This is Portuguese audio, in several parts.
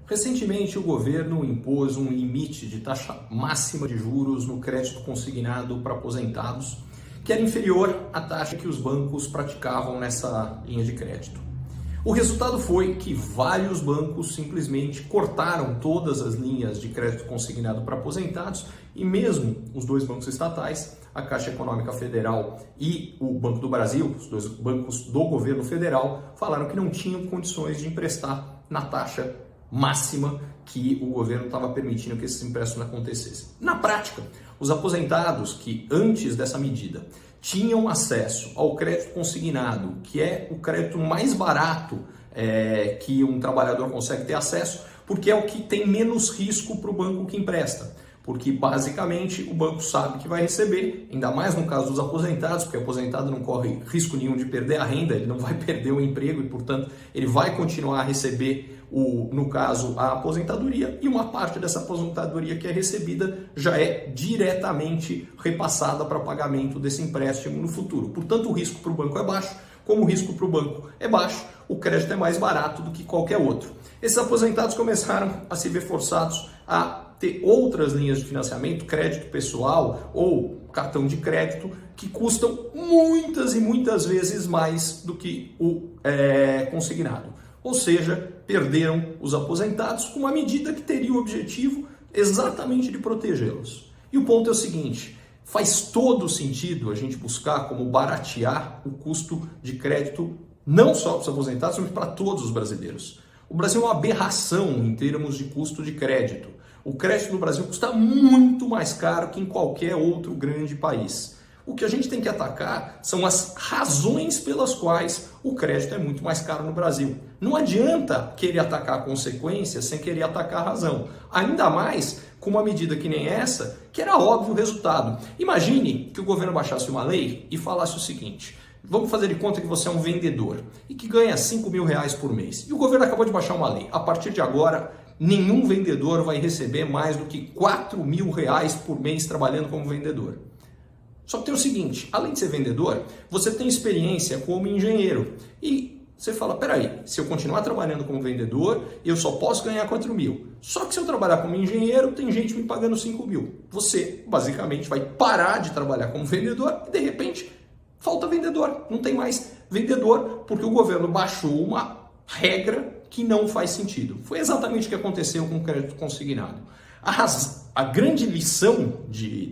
Recentemente, o governo impôs um limite de taxa máxima de juros no crédito consignado para aposentados, que era inferior à taxa que os bancos praticavam nessa linha de crédito. O resultado foi que vários bancos simplesmente cortaram todas as linhas de crédito consignado para aposentados e mesmo os dois bancos estatais, a Caixa Econômica Federal e o Banco do Brasil, os dois bancos do governo federal, falaram que não tinham condições de emprestar na taxa máxima que o governo estava permitindo que esses empréstimos acontecessem. Na prática, os aposentados que antes dessa medida tinham acesso ao crédito consignado, que é o crédito mais barato que um trabalhador consegue ter acesso, porque é o que tem menos risco para o banco que empresta. Porque basicamente o banco sabe que vai receber, ainda mais no caso dos aposentados, porque o aposentado não corre risco nenhum de perder a renda, ele não vai perder o emprego e, portanto, ele vai continuar a receber, no caso, a aposentadoria, e uma parte dessa aposentadoria que é recebida já é diretamente repassada para pagamento desse empréstimo no futuro. Portanto, o risco para o banco é baixo. Como o risco para o banco é baixo, o crédito é mais barato do que qualquer outro. Esses aposentados começaram a se ver forçados a ter outras linhas de financiamento, crédito pessoal ou cartão de crédito, que custam muitas e muitas vezes mais do que o consignado. Ou seja, perderam os aposentados com uma medida que teria o objetivo exatamente de protegê-los. E o ponto é o seguinte: faz todo sentido a gente buscar como baratear o custo de crédito, não só para os aposentados, mas para todos os brasileiros. O Brasil é uma aberração em termos de custo de crédito. O crédito no Brasil custa muito mais caro que em qualquer outro grande país. O que a gente tem que atacar são as razões pelas quais o crédito é muito mais caro no Brasil. Não adianta querer atacar a consequência sem querer atacar a razão. Ainda mais com uma medida que nem essa, que era óbvio o resultado. Imagine que o governo baixasse uma lei e falasse o seguinte: vamos fazer de conta que você é um vendedor e que ganha R$5.000 por mês. E o governo acabou de baixar uma lei. A partir de agora, nenhum vendedor vai receber mais do que R$4.000 por mês trabalhando como vendedor. Só que tem o seguinte: além de ser vendedor, você tem experiência como engenheiro. E você fala, peraí, se eu continuar trabalhando como vendedor, eu só posso ganhar 4.000. Só que se eu trabalhar como engenheiro, tem gente me pagando 5.000. Você, basicamente, vai parar de trabalhar como vendedor e, de repente, falta vendedor. Não tem mais vendedor, porque o governo baixou uma regra que não faz sentido. Foi exatamente o que aconteceu com o crédito consignado. A grande lição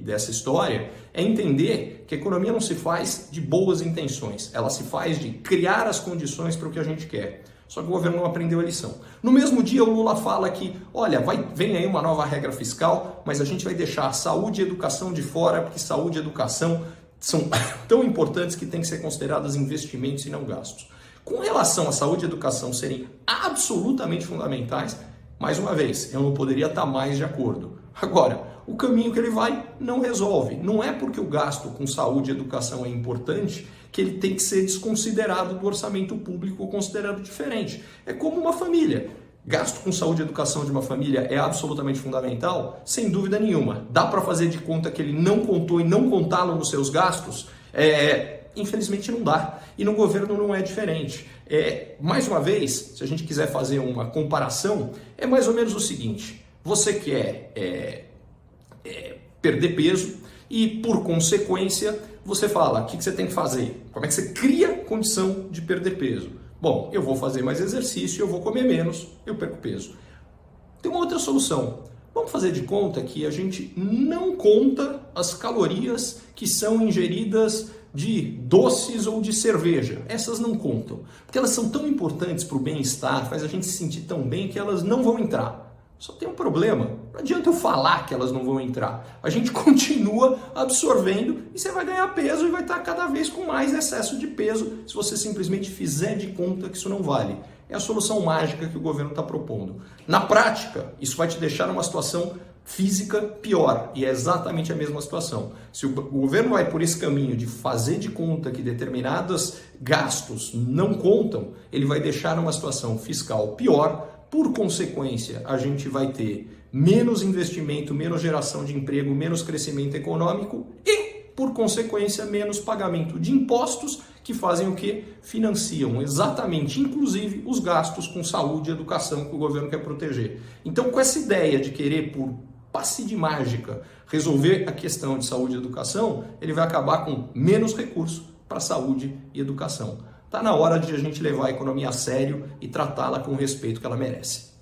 dessa história é entender que a economia não se faz de boas intenções, ela se faz de criar as condições para o que a gente quer. Só que o governo não aprendeu a lição. No mesmo dia, o Lula fala que, olha, vem aí uma nova regra fiscal, mas a gente vai deixar saúde e educação de fora, porque saúde e educação são tão importantes que têm que ser consideradas investimentos e não gastos. Com relação à saúde e educação serem absolutamente fundamentais, mais uma vez, eu não poderia estar mais de acordo. Agora, o caminho que ele vai não resolve. Não é porque o gasto com saúde e educação é importante que ele tem que ser desconsiderado do orçamento público ou considerado diferente. É como uma família. Gasto com saúde e educação de uma família é absolutamente fundamental? Sem dúvida nenhuma. Dá para fazer de conta que ele não contou e não contá-lo nos seus gastos? Infelizmente não dá. E no governo não é diferente. Mais uma vez, se a gente quiser fazer uma comparação, é mais ou menos o seguinte: você quer perder peso e, por consequência, você fala, o que você tem que fazer? Como é que você cria condição de perder peso? Bom, eu vou fazer mais exercício, eu vou comer menos, eu perco peso. Tem uma outra solução. Vamos fazer de conta que a gente não conta as calorias que são ingeridas de doces ou de cerveja. Essas não contam, porque elas são tão importantes para o bem-estar, faz a gente se sentir tão bem que elas não vão entrar. Só tem um problema, não adianta eu falar que elas não vão entrar. A gente continua absorvendo e você vai ganhar peso e vai estar cada vez com mais excesso de peso se você simplesmente fizer de conta que isso não vale. É a solução mágica que o governo está propondo. Na prática, isso vai te deixar numa situação física pior, e é exatamente a mesma situação. Se o governo vai por esse caminho de fazer de conta que determinados gastos não contam, ele vai deixar numa situação fiscal pior. Por consequência, a gente vai ter menos investimento, menos geração de emprego, menos crescimento econômico e, por consequência, menos pagamento de impostos que fazem o quê? Financiam exatamente, inclusive, os gastos com saúde e educação que o governo quer proteger. Então, com essa ideia de querer, por passe de mágica, resolver a questão de saúde e educação, ele vai acabar com menos recursos para saúde e educação. Está na hora de a gente levar a economia a sério e tratá-la com o respeito que ela merece.